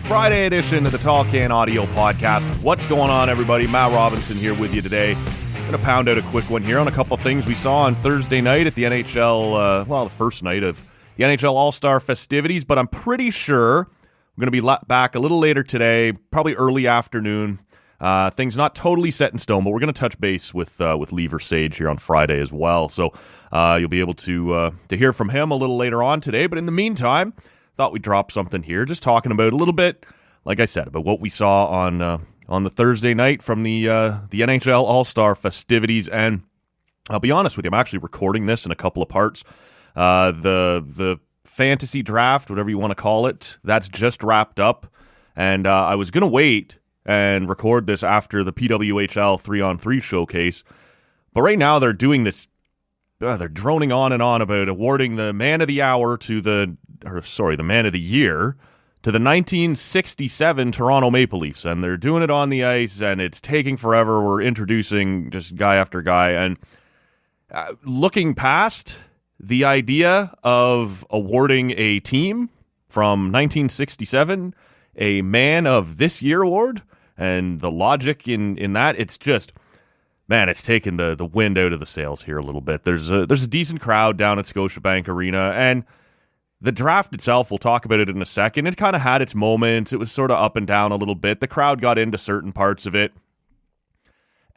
Friday edition of the Tall Can Audio Podcast. What's going on, everybody? Matt Robinson here with you today. Going to pound out a quick one here on a couple things we saw on Thursday night at the NHL, the first night of the NHL All Star festivities, but I'm pretty sure we're going to be back a little later today, probably early afternoon. Things not totally set in stone, but we're going to touch base with Lever Sage here on Friday as well. So you'll be able to hear from him a little later on today. But in the meantime, thought we'd drop something here, just talking about a little bit, like I said, about what we saw on the Thursday night from the NHL All Star festivities. And I'll be honest with you, I'm actually recording this in a couple of parts. The fantasy draft, whatever you want to call it, that's just wrapped up, and I was going to wait and record this after the PWHL 3-on-3 showcase, but right now they're doing this, they're droning on and on about awarding the Man of the Hour the Man of the Year to the 1967 Toronto Maple Leafs, and they're doing it on the ice, and it's taking forever. We're introducing just guy after guy, and looking past the idea of awarding a team from 1967 a Man of This Year award and the logic in that, it's just, man, it's taken the wind out of the sails here a little bit. There's a decent crowd down at Scotiabank Arena, and the draft itself, we'll talk about it in a second, it kind of had its moments. It was sort of up and down a little bit. The crowd got into certain parts of it,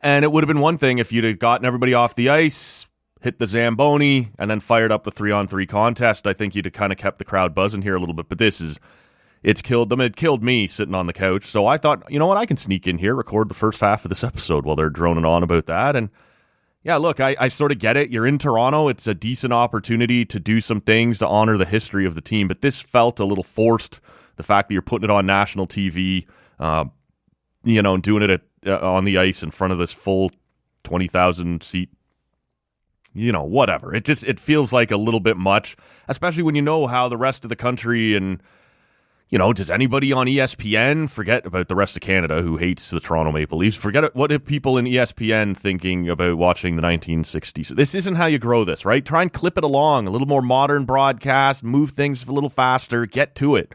and it would have been one thing if you'd have gotten everybody off the ice, hit the Zamboni, and then fired up the 3-on-3 contest. I think you'd have kind of kept the crowd buzzing here a little bit, but it's killed them. It killed me sitting on the couch. So I thought, you know what, I can sneak in here, record the first half of this episode while they're droning on about that. And yeah, look, I sort of get it. You're in Toronto. It's a decent opportunity to do some things to honor the history of the team, but this felt a little forced. The fact that you're putting it on national TV, and doing it on the ice in front of this full 20,000 seat, whatever. It feels like a little bit much, especially when you know how the rest of the country and, does anybody on ESPN forget about the rest of Canada who hates the Toronto Maple Leafs? Forget what are people in ESPN thinking about watching the 1960s? This isn't how you grow this, right? Try and clip it along, a little more modern broadcast, move things a little faster, get to it.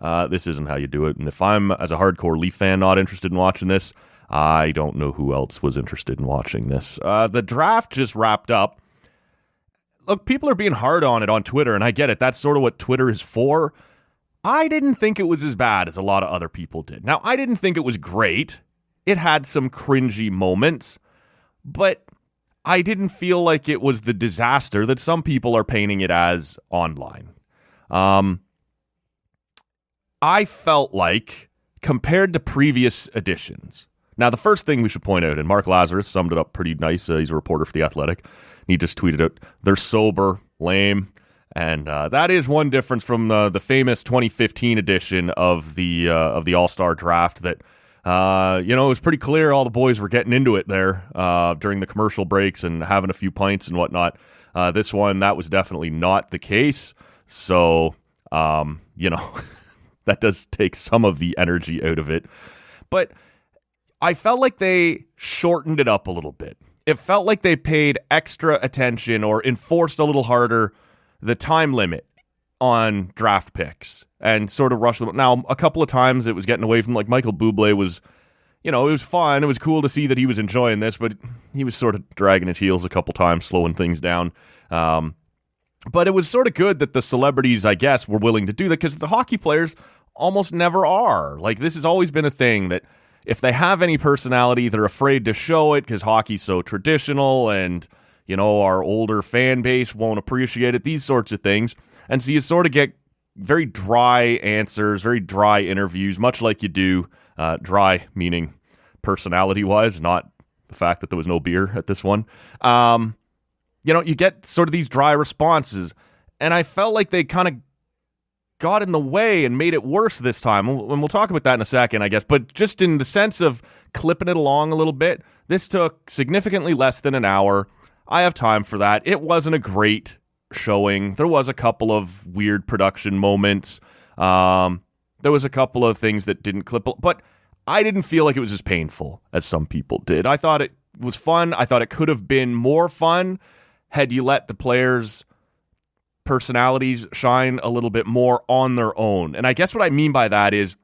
This isn't how you do it. And if I'm, as a hardcore Leaf fan, not interested in watching this, I don't know who else was interested in watching this. The draft just wrapped up. Look, people are being hard on it on Twitter, and I get it. That's sort of what Twitter is for. I didn't think it was as bad as a lot of other people did. Now, I didn't think it was great. It had some cringy moments, but I didn't feel like it was the disaster that some people are painting it as online. I felt like, compared to previous editions, now the first thing we should point out, and Mark Lazarus summed it up pretty nice, he's a reporter for The Athletic, he just tweeted out, they're sober, lame. And that is one difference from the famous 2015 edition of the All Star Draft. That it was pretty clear all the boys were getting into it there during the commercial breaks and having a few pints and whatnot. This one, that was definitely not the case. So that does take some of the energy out of it. But I felt like they shortened it up a little bit. It felt like they paid extra attention or enforced a little harder the time limit on draft picks and sort of rushed them. Now, a couple of times it was getting away from, like, Michael Bublé was, it was fun. It was cool to see that he was enjoying this, but he was sort of dragging his heels a couple times, slowing things down. But it was sort of good that the celebrities, I guess, were willing to do that, because the hockey players almost never are. Like, this has always been a thing that if they have any personality, they're afraid to show it because hockey's so traditional and our older fan base won't appreciate it, these sorts of things. And so you sort of get very dry answers, very dry interviews, much like you do, dry meaning personality-wise, not the fact that there was no beer at this one. You get sort of these dry responses. And I felt like they kind of got in the way and made it worse this time. And we'll talk about that in a second, I guess. But just in the sense of clipping it along a little bit, this took significantly less than an hour. I have time for that. It wasn't a great showing. There was a couple of weird production moments. There was a couple of things that didn't clip, but I didn't feel like it was as painful as some people did. I thought it was fun. I thought it could have been more fun had you let the players' personalities shine a little bit more on their own. And I guess what I mean by that is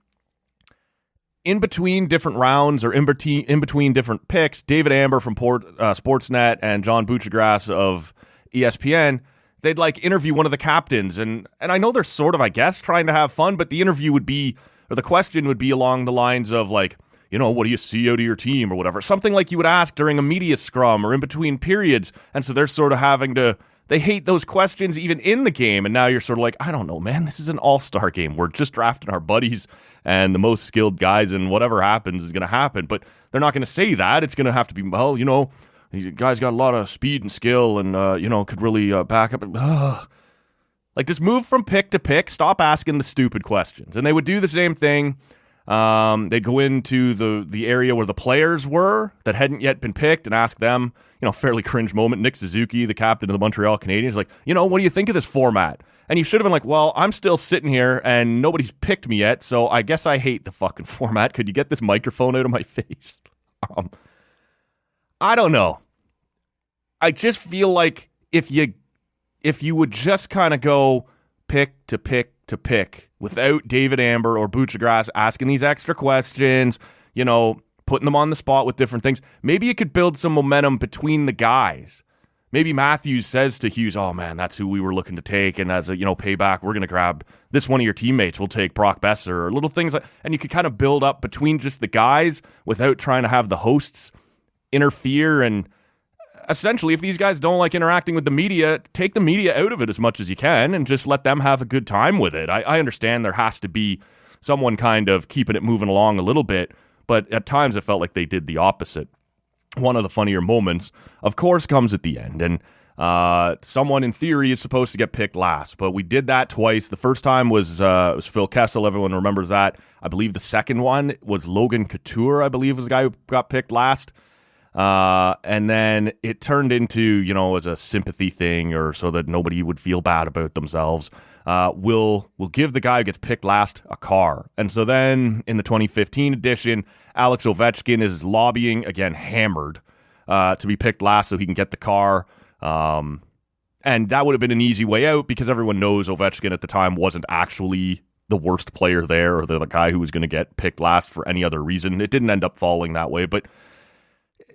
in between different rounds or in between different picks, David Amber from Sportsnet and John Buccigross of ESPN, they'd like interview one of the captains. And I know they're sort of, I guess, trying to have fun, but the interview would be, or the question would be along the lines of like, you know, what do you see out of your team or whatever? Something like you would ask during a media scrum or in between periods. And so they're sort of having to, they hate those questions even in the game. And now you're sort of like, I don't know, man, this is an all-star game. We're just drafting our buddies and the most skilled guys, and whatever happens is going to happen. But they're not going to say that. It's going to have to be, well, you know, these guys got a lot of speed and skill and, you know, could really back up. Like, just move from pick to pick. Stop asking the stupid questions. And they would do the same thing. They'd go into the area where the players were that hadn't yet been picked and ask them, you know, fairly cringe moment. Nick Suzuki, the captain of the Montreal Canadiens, like, you know, what do you think of this format? And you should have been like, well, I'm still sitting here and nobody's picked me yet, so I guess I hate the fucking format. Could you get this microphone out of my face? I don't know. I just feel like if you would just kind of go pick to pick to pick without David Amber or Buccigross asking these extra questions, you know, putting them on the spot with different things, maybe it could build some momentum between the guys. Maybe Matthews says to Hughes, oh man, that's who we were looking to take, and as a, you know, payback, we're going to grab this one of your teammates. We'll take Brock Besser, or little things like, and you could kind of build up between just the guys without trying to have the hosts interfere. And essentially, if these guys don't like interacting with the media, take the media out of it as much as you can and just let them have a good time with it. I understand there has to be someone kind of keeping it moving along a little bit, but at times it felt like they did the opposite. One of the funnier moments, of course, comes at the end, and someone in theory is supposed to get picked last, but we did that twice. The first time was Phil Kessel. Everyone remembers that. I believe the second one was Logan Couture, I believe, was the guy who got picked last. And then it turned into, you know, as a sympathy thing, or so that nobody would feel bad about themselves. We'll give the guy who gets picked last a car. And so then in the 2015 edition, Alex Ovechkin is lobbying, again, hammered, to be picked last so he can get the car. And that would have been an easy way out because everyone knows Ovechkin at the time wasn't actually the worst player there or the guy who was going to get picked last for any other reason. It didn't end up falling that way, but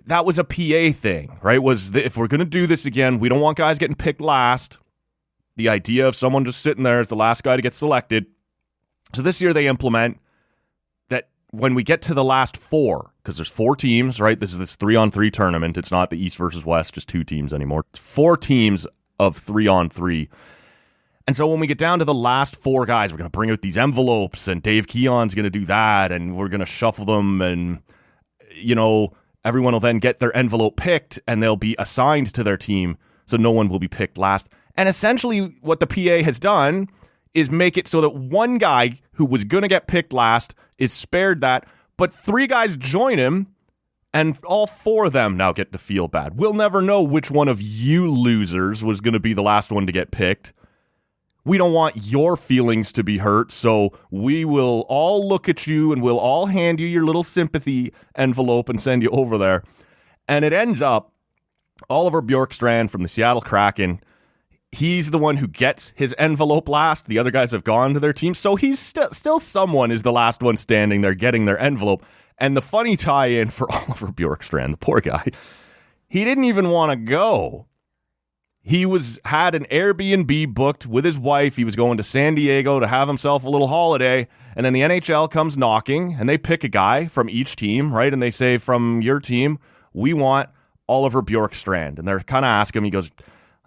that was a PA thing, right? If we're going to do this again, we don't want guys getting picked last. The idea of someone just sitting there as the last guy to get selected. So this year they implement that when we get to the last four, because there's four teams, right? This is this 3-on-3 tournament. It's not the East versus West, just two teams anymore. It's four teams of 3-on-3. And so when we get down to the last four guys, we're going to bring out these envelopes, and Dave Keon's going to do that, and we're going to shuffle them, and, you know, everyone will then get their envelope picked, and they'll be assigned to their team, so no one will be picked last. And essentially what the PA has done is make it so that one guy who was going to get picked last is spared that, but three guys join him, and all four of them now get to feel bad. We'll never know which one of you losers was going to be the last one to get picked. We don't want your feelings to be hurt, so we will all look at you and we'll all hand you your little sympathy envelope and send you over there. And it ends up, Oliver Bjorkstrand from the Seattle Kraken, he's the one who gets his envelope last. The other guys have gone to their team, so he's still someone is the last one standing there getting their envelope. And the funny tie-in for Oliver Bjorkstrand, the poor guy, he didn't even want to go. He had an Airbnb booked with his wife. He was going to San Diego to have himself a little holiday. And then the NHL comes knocking, and they pick a guy from each team, right? And they say, from your team, we want Oliver Bjorkstrand. And they're kind of asking him, he goes,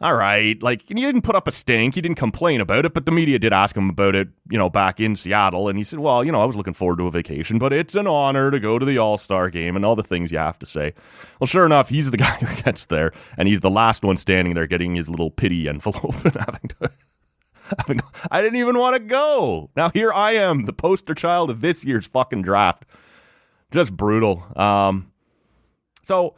all right, like, he didn't put up a stink. He didn't complain about it, but the media did ask him about it, you know, back in Seattle. And he said, well, you know, I was looking forward to a vacation, but it's an honor to go to the All Star Game and all the things you have to say. Well, sure enough, he's the guy who gets there, and he's the last one standing there getting his little pity envelope and having to, I didn't even want to go. Now here I am, the poster child of this year's fucking draft. Just brutal. So,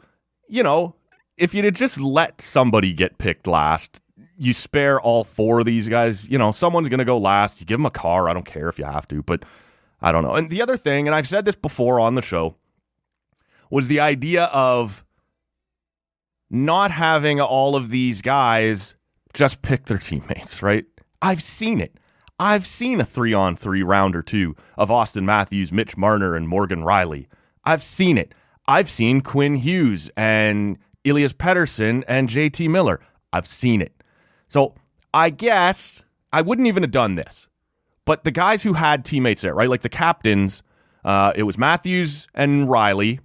you know, if you'd just let somebody get picked last, you spare all four of these guys. You know, someone's going to go last. You give them a car. I don't care if you have to, but I don't know. And the other thing, and I've said this before on the show, was the idea of not having all of these guys just pick their teammates, right? I've seen it. I've seen a 3-on-3 round or two of Austin Matthews, Mitch Marner, and Morgan Riley. I've seen it. I've seen Quinn Hughes and Elias Pettersson and JT Miller. I've seen it. So I guess I wouldn't even have done this. But the guys who had teammates there, right? Like the captains, it was Matthews and Riley.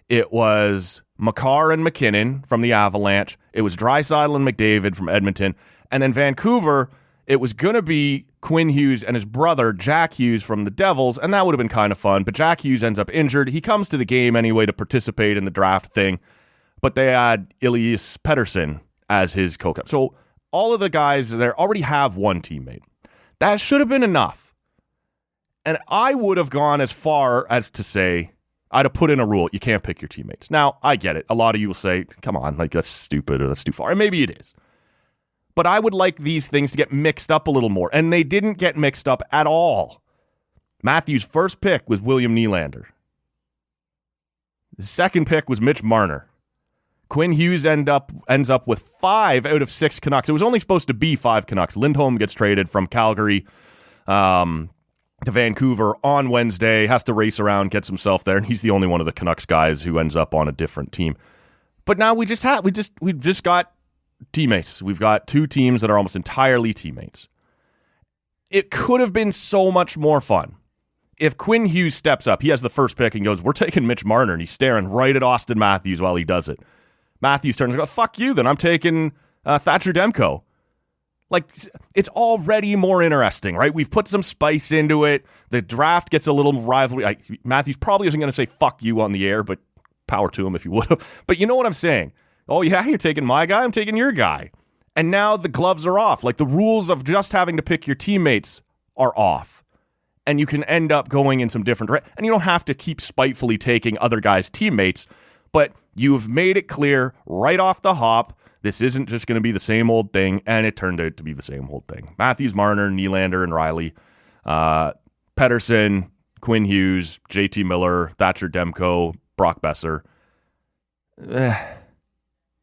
It was Makar and McKinnon from the Avalanche. It was Draisaitl and McDavid from Edmonton. And then Vancouver, it was going to be Quinn Hughes and his brother, Jack Hughes, from the Devils, and that would have been kind of fun. But Jack Hughes ends up injured. He comes to the game anyway to participate in the draft thing. But they had Elias Pettersson as his co-cap. So all of the guys there already have one teammate. That should have been enough. And I would have gone as far as to say, I'd have put in a rule, you can't pick your teammates. Now, I get it. A lot of you will say, come on, like that's stupid or that's too far. And maybe it is. But I would like these things to get mixed up a little more. And they didn't get mixed up at all. Matthews' first pick was William Nylander. The second pick was Mitch Marner. Quinn Hughes ends up with 5 out of 6 Canucks. It was only supposed to be 5 Canucks. Lindholm gets traded from Calgary to Vancouver on Wednesday, has to race around, gets himself there, and he's the only one of the Canucks guys who ends up on a different team. But now we've just got teammates. We've got 2 teams that are almost entirely teammates. It could have been so much more fun if Quinn Hughes steps up. He has the first pick and goes, we're taking Mitch Marner, and he's staring right at Austin Matthews while he does it. Matthews turns and goes, fuck you, then I'm taking Thatcher Demko. Like, it's already more interesting, right? We've put some spice into it. The draft gets a little rivalry. Matthews probably isn't going to say fuck you on the air, but power to him if he would have. But you know what I'm saying? Oh, yeah, you're taking my guy, I'm taking your guy. And now the gloves are off. Like, the rules of just having to pick your teammates are off. And you can end up going in some different directions. And you don't have to keep spitefully taking other guys' teammates, but you've made it clear right off the hop, this isn't just going to be the same old thing, and it turned out to be the same old thing. Matthews, Marner, Nylander, and Riley, Pettersson, Quinn Hughes, JT Miller, Thatcher Demko, Brock Besser.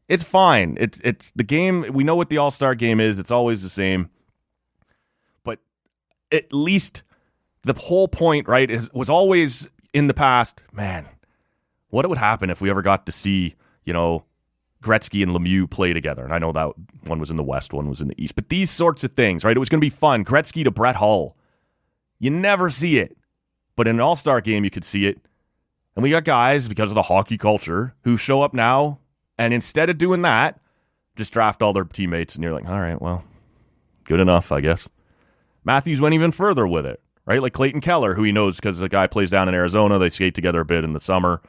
It's fine. It's the game. We know what the All-Star game is. It's always the same. But at least the whole point, right, was always in the past, man, what would happen if we ever got to see, Gretzky and Lemieux play together? And I know that one was in the West, one was in the East. But these sorts of things, right? It was going to be fun. Gretzky to Brett Hull. You never see it. But in an All-Star game, you could see it. And we got guys, because of the hockey culture, who show up now, and instead of doing that, just draft all their teammates. And you're like, all right, well, good enough, I guess. Matthews went even further with it, right? Like Clayton Keller, who he knows because the guy plays down in Arizona. They skate together a bit in the summer.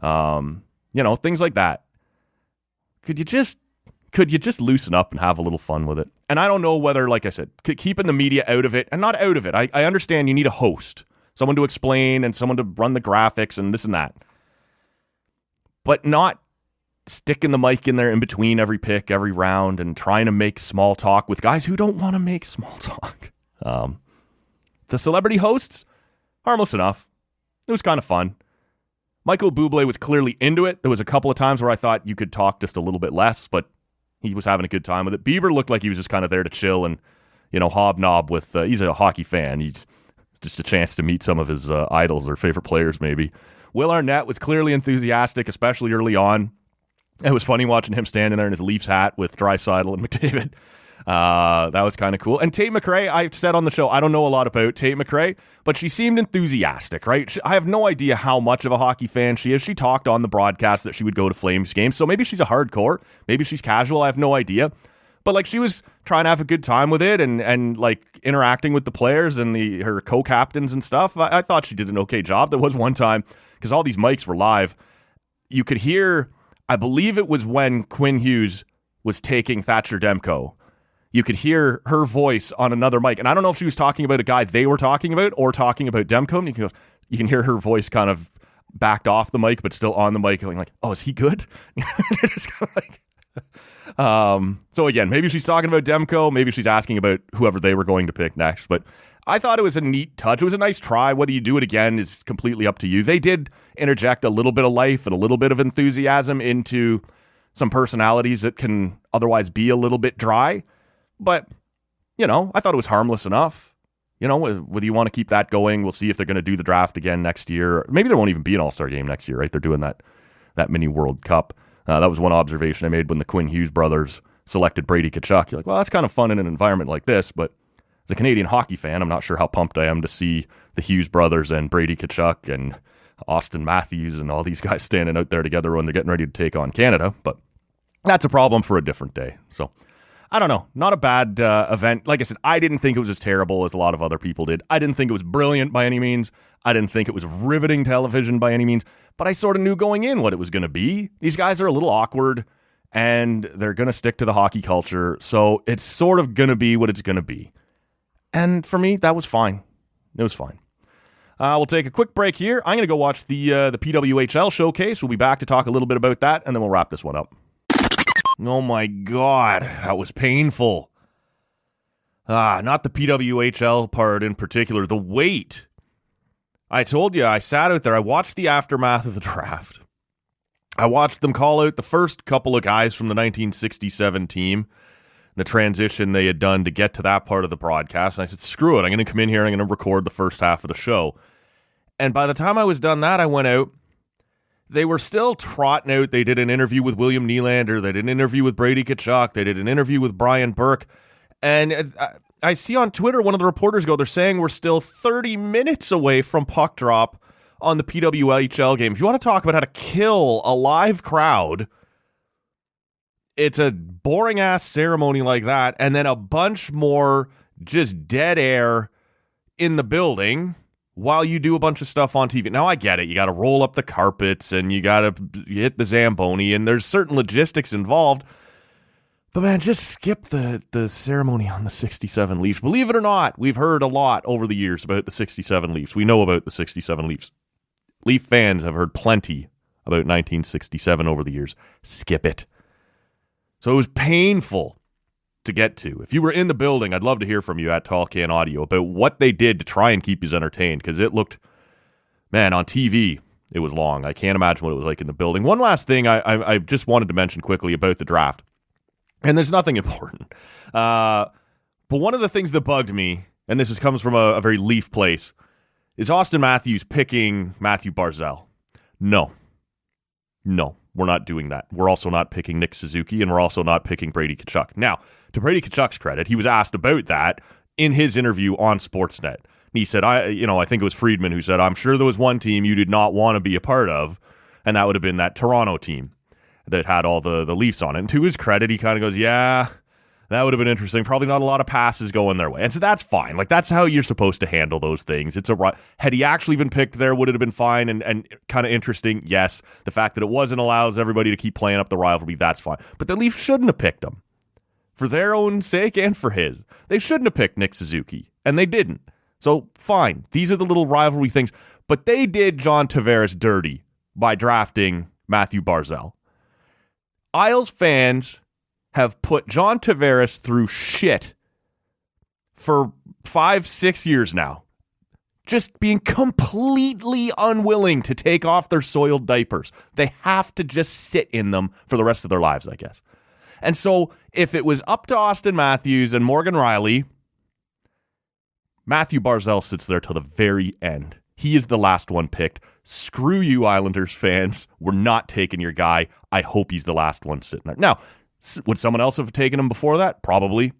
Things like that. Could you just loosen up and have a little fun with it? And I don't know whether, like I said, keeping the media out of it, and not out of it. I understand you need a host, someone to explain and someone to run the graphics and this and that. But not sticking the mic in there in between every pick, every round, and trying to make small talk with guys who don't want to make small talk. The celebrity hosts, harmless enough. It was kind of fun. Michael Bublé was clearly into it. There was a couple of times where I thought you could talk just a little bit less, but he was having a good time with it. Bieber looked like he was just kind of there to chill and, hobnob with, he's a hockey fan. He's just a chance to meet some of his idols or favorite players, maybe. Will Arnett was clearly enthusiastic, especially early on. It was funny watching him standing there in his Leafs hat with Draisaitl and McDavid. That was kind of cool. And Tate McRae, I said on the show, I don't know a lot about Tate McRae, but she seemed enthusiastic, right? I have no idea how much of a hockey fan she is. She talked on the broadcast that she would go to Flames games, so maybe she's a hardcore, maybe she's casual, I have no idea. But like, she was trying to have a good time with it and like interacting with the players and her co-captains and stuff. I thought she did an okay job. There was one time, because all these mics were live, you could hear, I believe it was when Quinn Hughes was taking Thatcher Demko. You could hear her voice on another mic. And I don't know if she was talking about a guy they were talking about or talking about Demko. And you can hear her voice kind of backed off the mic, but still on the mic, going like, oh, is he good? Just kind of like, so again, maybe she's talking about Demko. Maybe she's asking about whoever they were going to pick next. But I thought it was a neat touch. It was a nice try. Whether you do it again is completely up to you. They did interject a little bit of life and a little bit of enthusiasm into some personalities that can otherwise be a little bit dry. But, I thought it was harmless enough. whether you want to keep that going, we'll see if they're going to do the draft again next year. Maybe there won't even be an All-Star game next year, right? They're doing that mini World Cup. That was one observation I made when the Quinn Hughes brothers selected Brady Tkachuk. You're like, well, that's kind of fun in an environment like this, but as a Canadian hockey fan, I'm not sure how pumped I am to see the Hughes brothers and Brady Tkachuk and Austin Matthews and all these guys standing out there together when they're getting ready to take on Canada. But that's a problem for a different day. So I don't know. Not a bad event. Like I said, I didn't think it was as terrible as a lot of other people did. I didn't think it was brilliant by any means. I didn't think it was riveting television by any means. But I sort of knew going in what it was going to be. These guys are a little awkward, and they're going to stick to the hockey culture. So it's sort of going to be what it's going to be. And for me, that was fine. It was fine. We'll take a quick break here. I'm going to go watch the PWHL Showcase. We'll be back to talk a little bit about that, and then we'll wrap this one up. Oh my God, that was painful. Not the PWHL part in particular, the wait. I told you, I sat out there, I watched the aftermath of the draft. I watched them call out the first couple of guys from the 1967 team, the transition they had done to get to that part of the broadcast. And I said, screw it, I'm going to come in here, I'm going to record the first half of the show. And by the time I was done that, I went out. They were still trotting out. They did an interview with William Nylander. They did an interview with Brady Tkachuk. They did an interview with Brian Burke. And I see on Twitter, one of the reporters they're saying we're still 30 minutes away from puck drop on the PWHL game. If you want to talk about how to kill a live crowd, it's a boring-ass ceremony like that, and then a bunch more just dead air in the building while you do a bunch of stuff on TV. Now, I get it. You got to roll up the carpets, and you got to hit the Zamboni, and there's certain logistics involved. But, man, just skip the ceremony on the 67 Leafs. Believe it or not, we've heard a lot over the years about the 67 Leafs. We know about the 67 Leafs. Leaf fans have heard plenty about 1967 over the years. Skip it. So it was painful to get to. If you were in the building, I'd love to hear from you at Tall Can Audio about what they did to try and keep you entertained, because it looked, man, on TV, it was long. I can't imagine what it was like in the building. One last thing I just wanted to mention quickly about the draft, and there's nothing important, but one of the things that bugged me, and this comes from a very Leaf place, is Austin Matthews picking Matthew Barzal. No, we're not doing that. We're also not picking Nick Suzuki, and we're also not picking Brady Tkachuk. Now, to Brady Tkachuk's credit, he was asked about that in his interview on Sportsnet. He said, I think it was Friedman who said, I'm sure there was one team you did not want to be a part of, and that would have been that Toronto team that had all the Leafs on it. And to his credit, he kind of goes, yeah, that would have been interesting. Probably not a lot of passes going their way. And so that's fine. Like, that's how you're supposed to handle those things. Had he actually been picked there, would it have been fine and kind of interesting? Yes. The fact that it wasn't allows everybody to keep playing up the rivalry, that's fine. But the Leafs shouldn't have picked him. For their own sake and for his. They shouldn't have picked Nick Suzuki. And they didn't. So, fine. These are the little rivalry things. But they did John Tavares dirty by drafting Matthew Barzal. Isles fans have put John Tavares through shit for 5-6 years now. Just being completely unwilling to take off their soiled diapers. They have to just sit in them for the rest of their lives, I guess. And so if it was up to Austin Matthews and Morgan Riley, Matthew Barzal sits there till the very end. He is the last one picked. Screw you, Islanders fans. We're not taking your guy. I hope he's the last one sitting there. Now, would someone else have taken him before that? Probably.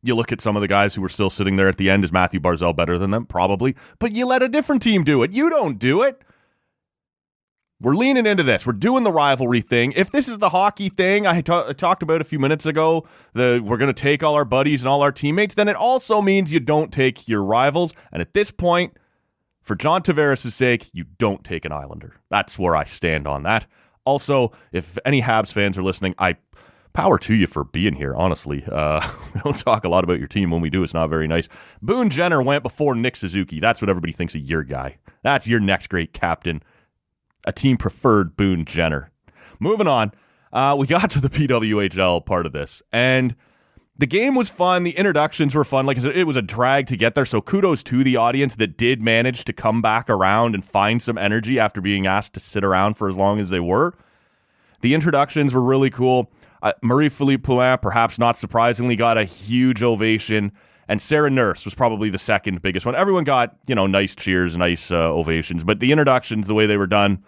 You look at some of the guys who were still sitting there at the end. Is Matthew Barzal better than them? Probably. But you let a different team do it. You don't do it. We're leaning into this. We're doing the rivalry thing. If this is the hockey thing I talked about a few minutes ago, we're going to take all our buddies and all our teammates, then it also means you don't take your rivals. And at this point, for John Tavares' sake, you don't take an Islander. That's where I stand on that. Also, if any Habs fans are listening, I power to you for being here, honestly. We don't talk a lot about your team. When we do, it's not very nice. Boone Jenner went before Nick Suzuki. That's what everybody thinks of your guy. That's your next great captain. A team-preferred Boone Jenner. Moving on, we got to the PWHL part of this, and the game was fun. The introductions were fun. Like I said, it was a drag to get there, so kudos to the audience that did manage to come back around and find some energy after being asked to sit around for as long as they were. The introductions were really cool. Marie-Philippe Poulin, perhaps not surprisingly, got a huge ovation. And Sarah Nurse was probably the second biggest one. Everyone got, nice cheers, nice ovations. But the introductions, the way they were done,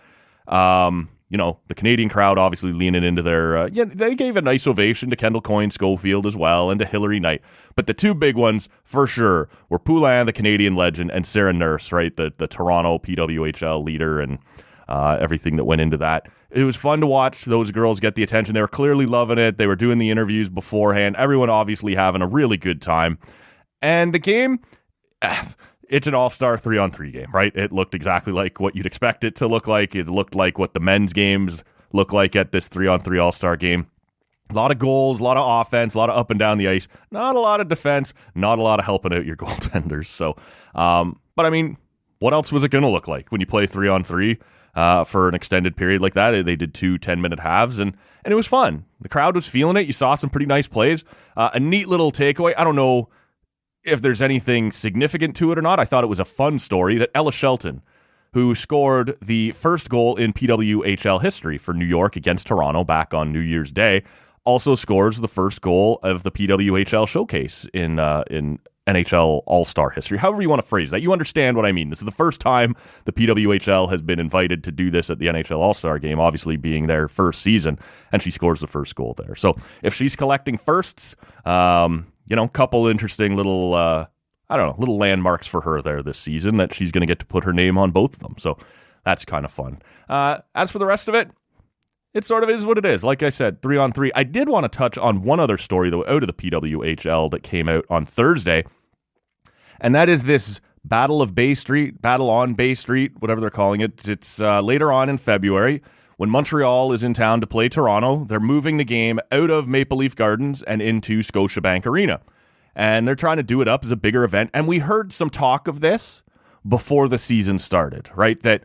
the Canadian crowd obviously leaning into their, they gave a nice ovation to Kendall Coyne Schofield as well and to Hillary Knight. But the two big ones, for sure, were Poulin, the Canadian legend, and Sarah Nurse, right, the Toronto PWHL leader and everything that went into that. It was fun to watch those girls get the attention. They were clearly loving it. They were doing the interviews beforehand. Everyone obviously having a really good time. And the game, it's an all-star 3-on-3 game, right? It looked exactly like what you'd expect it to look like. It looked like what the men's games look like at this 3-on-3 all-star game. A lot of goals, a lot of offense, a lot of up and down the ice. Not a lot of defense, not a lot of helping out your goaltenders. So, but I mean, what else was it going to look like when you play 3-on-3 for an extended period like that? They did 2 10-minute halves, and it was fun. The crowd was feeling it. You saw some pretty nice plays. A neat little takeaway. I don't know if there's anything significant to it or not. I thought it was a fun story that Ella Shelton, who scored the first goal in PWHL history for New York against Toronto back on New Year's Day, also scores the first goal of the PWHL Showcase in NHL All Star history. However you want to phrase that. You understand what I mean. This is the first time the PWHL has been invited to do this at the NHL All Star Game, obviously being their first season, and she scores the first goal there. So if she's collecting firsts, couple interesting little, little landmarks for her there this season that she's going to get to put her name on both of them. So that's kind of fun. As for the rest of it, it sort of is what it is. Like I said, 3-on-3. I did want to touch on one other story, though, out of the PWHL that came out on Thursday, and that is this Battle on Bay Street, whatever they're calling it. It's later on in February when Montreal is in town to play Toronto. They're moving the game out of Maple Leaf Gardens and into Scotiabank Arena, and they're trying to do it up as a bigger event. And we heard some talk of this before the season started, right? That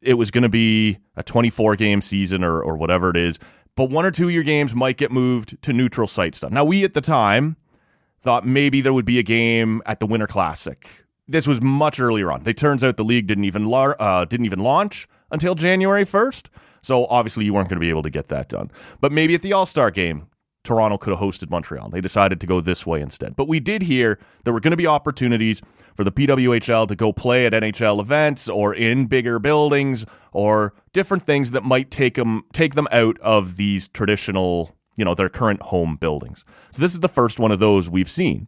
it was going to be a 24-game season or whatever it is, but 1 or 2 of your games might get moved to neutral site stuff. Now, we at the time thought maybe there would be a game at the Winter Classic. This was much earlier on. It turns out the league didn't even launch until January 1st, so obviously you weren't going to be able to get that done. But maybe at the All-Star Game, Toronto could have hosted Montreal. They decided to go this way instead. But we did hear there were going to be opportunities for the PWHL to go play at NHL events or in bigger buildings or different things that might take them out of these traditional, their current home buildings. So this is the first one of those we've seen.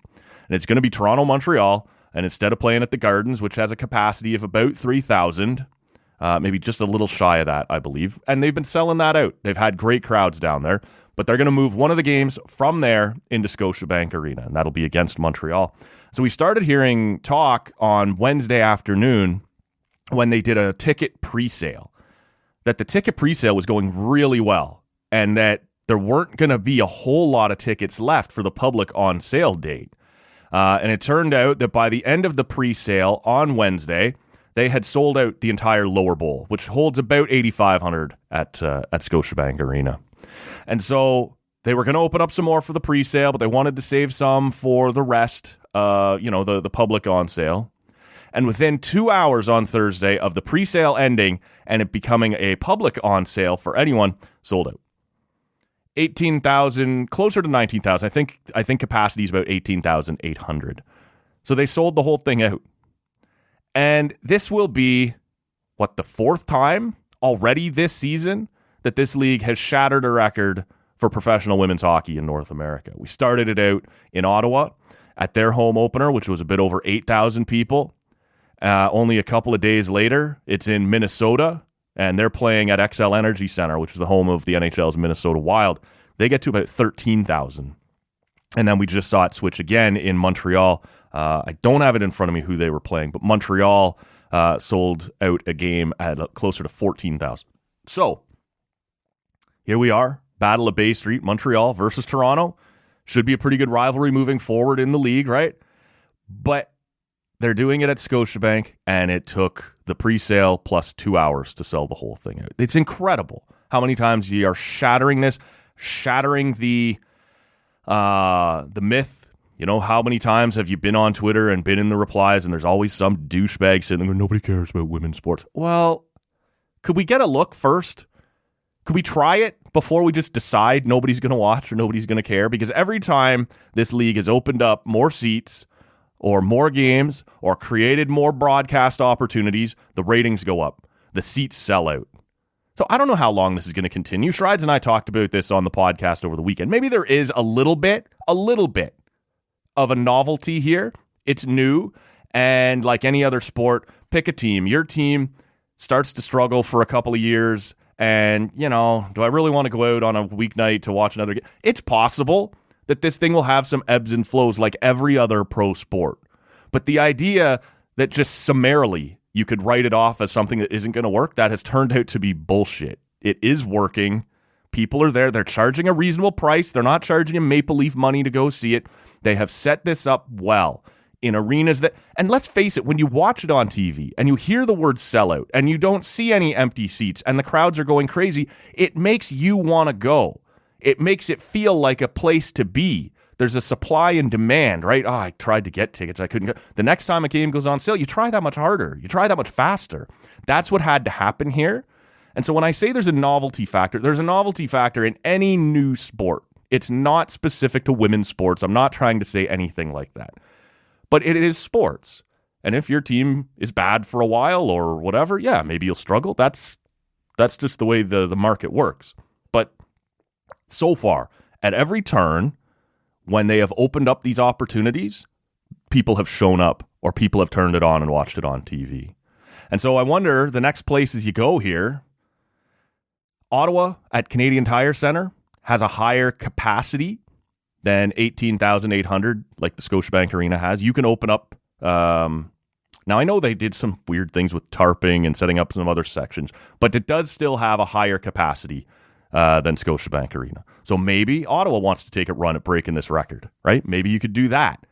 And it's going to be Toronto-Montreal. And instead of playing at the Gardens, which has a capacity of about 3,000, maybe just a little shy of that, I believe. And they've been selling that out. They've had great crowds down there. But they're going to move one of the games from there into Scotiabank Arena, and that'll be against Montreal. So we started hearing talk on Wednesday afternoon when they did a ticket pre-sale, that the ticket pre-sale was going really well, and that there weren't going to be a whole lot of tickets left for the public on sale date. And it turned out that by the end of the pre-sale on Wednesday, they had sold out the entire lower bowl, which holds about 8,500 at Scotiabank Arena. And so they were going to open up some more for the pre-sale, but they wanted to save some for the rest, the public on sale. And within 2 hours on Thursday of the pre-sale ending and it becoming a public on sale for anyone, sold out. 18,000, closer to 19,000. I think capacity is about 18,800. So they sold the whole thing out. And this will be, the 4th time already this season that this league has shattered a record for professional women's hockey in North America. We started it out in Ottawa at their home opener, which was a bit over 8,000 people. Only a couple of days later, it's in Minnesota, and they're playing at XL Energy Center, which is the home of the NHL's Minnesota Wild. They get to about 13,000. And then we just saw it switch again in Montreal. I don't have it in front of me who they were playing, but Montreal sold out a game at closer to 14,000. So here we are, Battle of Bay Street, Montreal versus Toronto. Should be a pretty good rivalry moving forward in the league, right? But they're doing it at Scotiabank, and it took the pre-sale plus 2 hours to sell the whole thing out. It's incredible how many times you are shattering this, shattering the myth. How many times have you been on Twitter and been in the replies, and there's always some douchebag sitting there, nobody cares about women's sports. Well, could we get a look first Could we try it before we just decide nobody's going to watch or nobody's going to care? Because every time this league has opened up more seats or more games or created more broadcast opportunities, the ratings go up. The seats sell out. So I don't know how long this is going to continue. Shrides and I talked about this on the podcast over the weekend. Maybe there is a little bit of a novelty here. It's new. And like any other sport, pick a team. Your team starts to struggle for a couple of years. And, do I really want to go out on a weeknight to watch another game? It's possible that this thing will have some ebbs and flows like every other pro sport. But the idea that just summarily you could write it off as something that isn't going to work, that has turned out to be bullshit. It is working. People are there. They're charging a reasonable price. They're not charging you Maple Leaf money to go see it. They have set this up well in arenas that, and let's face it, when you watch it on TV and you hear the word sellout and you don't see any empty seats and the crowds are going crazy, it makes you want to go. It makes it feel like a place to be. There's a supply and demand, right? Oh, I tried to get tickets. I couldn't go. The next time a game goes on sale, you try that much harder. You try that much faster. That's what had to happen here. And so when I say there's a novelty factor in any new sport. It's not specific to women's sports. I'm not trying to say anything like that. But it is sports. And if your team is bad for a while or whatever, yeah, maybe you'll struggle. That's just the way the market works. But so far, at every turn, when they have opened up these opportunities, people have shown up or people have turned it on and watched it on TV. And so I wonder, the next places you go here, Ottawa at Canadian Tire Centre has a higher capacity than 18,800 like the Scotiabank Arena has. You can open up. Now, I know they did some weird things with tarping and setting up some other sections, but it does still have a higher capacity than Scotiabank Arena. So maybe Ottawa wants to take a run at breaking this record, right? Maybe you could do that.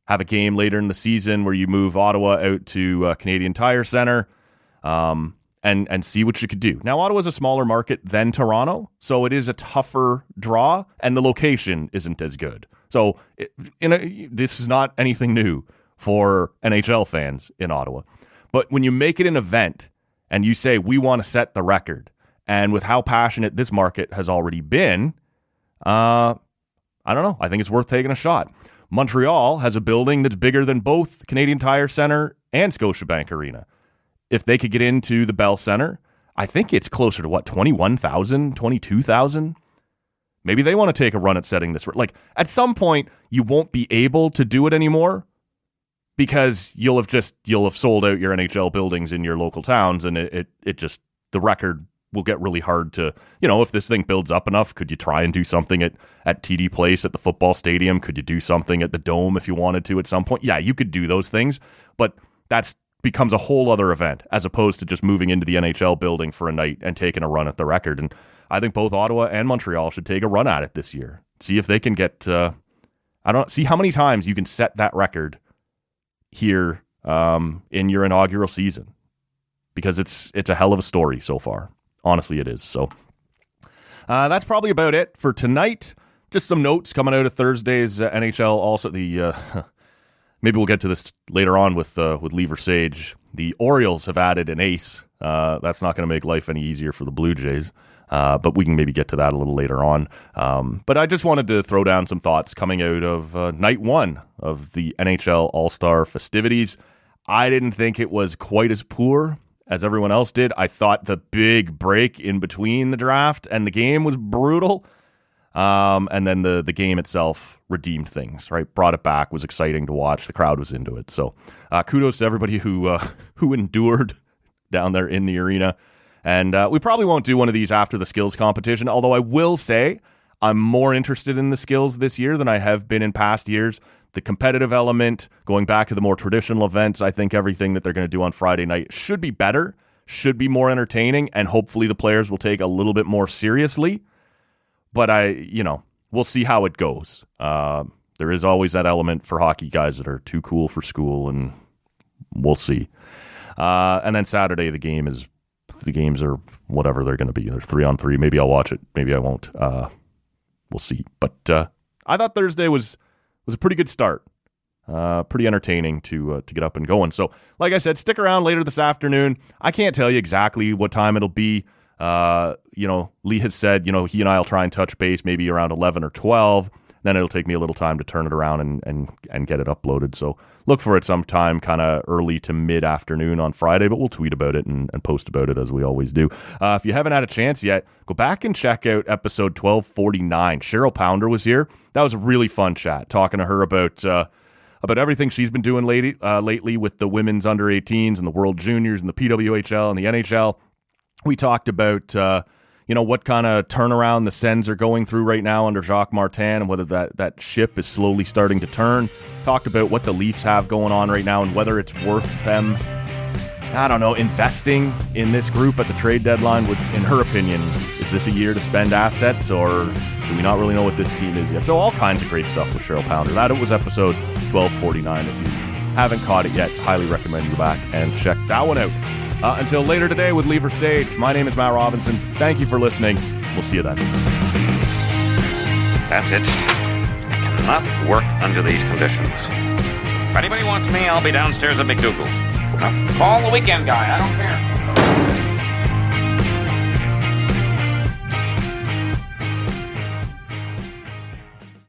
Have a game later in the season where you move Ottawa out to Canadian Tire Centre and see what you could do. Now, Ottawa's a smaller market than Toronto, so it is a tougher draw, and the location isn't as good. So this is not anything new for NHL fans in Ottawa. But when you make it an event and you say, we want to set the record, and with how passionate this market has already been, I don't know. I think it's worth taking a shot. Montreal has a building that's bigger than both Canadian Tire Centre and Scotiabank Arena. If they could get into the Bell Center, I think it's closer to 21,000, 22,000. Maybe they want to take a run at setting this. Like at some point, you won't be able to do it anymore because you'll have sold out your NHL buildings in your local towns, and it just, the record will get really hard to, if this thing builds up enough, could you try and do something at TD Place at the football stadium? Could you do something at the Dome if you wanted to at some point? Yeah, you could do those things, but that's becomes a whole other event as opposed to just moving into the NHL building for a night and taking a run at the record. And I think both Ottawa and Montreal should take a run at it this year. See if they can get, see how many times you can set that record here in your inaugural season, because it's a hell of a story so far. Honestly, it is. So that's probably about it for tonight. Just some notes coming out of Thursday's NHL. Also, maybe we'll get to this later on with Lever Sage. The Orioles have added an ace. That's not going to make life any easier for the Blue Jays, but we can maybe get to that a little later on. But I just wanted to throw down some thoughts coming out of night one of the NHL All Star festivities. I didn't think it was quite as poor as everyone else did. I thought the big break in between the draft and the game was brutal. And then the game itself redeemed things, right? Brought it back, was exciting to watch. The crowd was into it. So kudos to everybody who endured down there in the arena. And we probably won't do one of these after the skills competition, although I will say I'm more interested in the skills this year than I have been in past years. The competitive element, going back to the more traditional events, I think everything that they're going to do on Friday night should be better, should be more entertaining, and hopefully the players will take a little bit more seriously. But we'll see how it goes. There is always that element for hockey guys that are too cool for school, and we'll see. And then Saturday, the games are whatever they're going to be. They're 3-on-3. Maybe I'll watch it. Maybe I won't. We'll see. But I thought Thursday was a pretty good start. Pretty entertaining to get up and going. So, like I said, stick around later this afternoon. I can't tell you exactly what time it'll be. Lee has said, he and I will try and touch base maybe around 11 or 12. Then it'll take me a little time to turn it around and get it uploaded. So look for it sometime kind of early to mid-afternoon on Friday, but we'll tweet about it and post about it as we always do. If you haven't had a chance yet, go back and check out episode 1249. Cheryl Pounder was here. That was a really fun chat, talking to her about everything she's been doing lately with the women's under 18s and the World Juniors and the PWHL and the NHL. We talked about what kind of turnaround the Sens are going through right now under Jacques Martin and whether that ship is slowly starting to turn. Talked about what the Leafs have going on right now and whether it's worth them, investing in this group at the trade deadline. In her opinion, is this a year to spend assets, or do we not really know what this team is yet? So all kinds of great stuff with Cheryl Pounder. That was episode 1249. If you haven't caught it yet, highly recommend you go back and check that one out. Until later today with Lever Sage, my name is Matt Robinson. Thank you for listening. We'll see you then. That's it. I cannot work under these conditions. If anybody wants me, I'll be downstairs at McDougal's. Call the weekend guy. I don't care.